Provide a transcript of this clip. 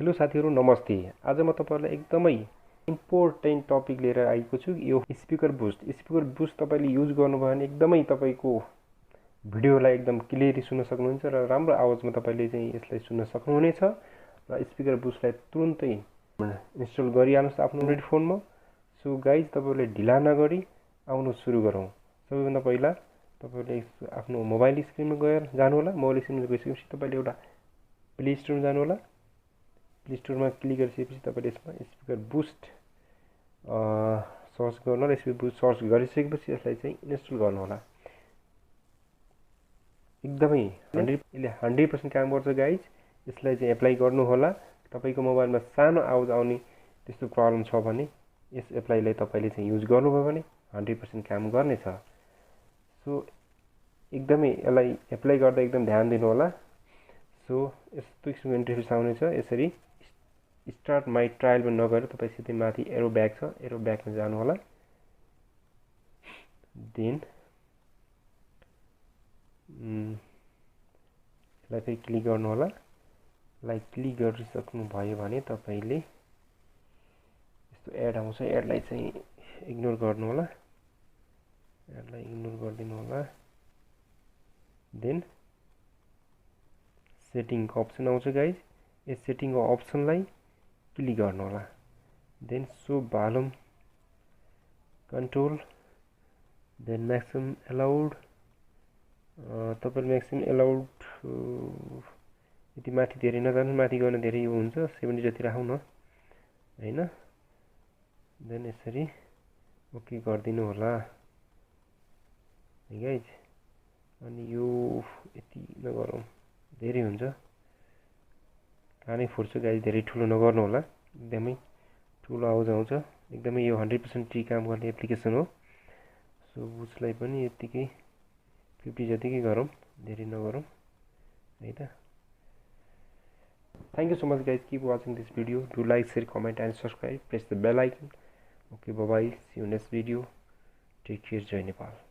Hello साथीहरु नमस्ते। आज म तपाईहरुलाई एकदमै इम्पोर्टेन्ट टपिक लिएर आएको छु। यो स्पिकर बुस्ट तपाईले युज गर्नुभयो भने एकदमै तपाईको भिडियोलाई एकदम क्लियरली सुन्न सक्नुहुन्छ र राम्रो आवाजमा तपाईले चाहिँ यसलाई सुन्न सक्नुहुनेछ र स्पिकर बुस्टलाई तुरुन्तै इन्स्टल गरिहाल्नुस् आफ्नो एन्ड्रोइड फोनमा। सो गाइज तपाईले ढिला नगरी आउनु सुरु गरौँ। सबैभन्दा पहिला तपाईले आफ्नो मोबाइल स्क्रिनमा गएर जानु होला। मोबाइल स्क्रिनमा गइसकेपछि तपाईले एउटा प्ले स्टोरमा जानु होला। प्ले स्टोरमा क्लिक गरिसकेपछि तपाईले यसमा स्पिकर बुस्ट सर्च गर्नु होला। स्पिकर बुस्ट सर्च गरिसकेपछि यसलाई चाहिँ इन्स्टल गर्नु होला। एकदमै 100% काम गर्छ गाइज। यसलाई चाहिँ एप्लाई गर्नु होला। तपाईको मोबाइलमा सानो आवाज आउने त्यस्तो प्रब्लम छ भने यस एप्लाईलाई तपाईले चाहिँ युज गर्नुभयो भने 100% काम गर्नेछ। सो एकदमै यसलाई एप्लाई गर्दा एकदम ध्यान दिनु होला। सो यस्तो किसिमको इन्टरफेस आउनेछ। यसरी स्टार्ट माई ट्रायलमा नगएर तपाई सिधै माथि एरो ब्याक छ, एरो ब्याकमा जानु होला। देन यसलाई फेरि क्लिक गर्नु होला। यसलाई क्लिक गरिसक्नु भयो भने तपाईले यस्तो एड आउँछ, एडलाई चाहिँ इग्नोर गर्नु होला। एडलाई इग्नोर गरिदिनु होला। देन सेटिङको अप्सन आउँछ गाइज। यस सेटिङको अप्सनलाई क्लिक गर्नु होला। Then so volume control, then maximum allowed. तपाईले म्याक्सिमम एलाउड यति माथि धेरै नजानु, माथि गर्न धेरै हुन्छ, 70 जति राखौँ न हैन। देन यसरी ओके गरिदिनु होला है गाइज। अनि यो यति नगरौँ, धेरै हुन्छ, कानै फुट्छ गाइज। धेरै ठुलो नगर्नु होला, एकदमै ठुलो आवाज आउँछ। एकदमै यो 100% टी काम गर्ने एप्लिकेसन हो। सो उसलाई पनि यतिकै 50 जतिकै गरौँ, धेरै नगरौँ है त। Thank you so much guys, keep watching this video. Do like, share, comment and subscribe. Press the bell icon. Okay, bye bye, see you next video. Take care. Jai Nepal.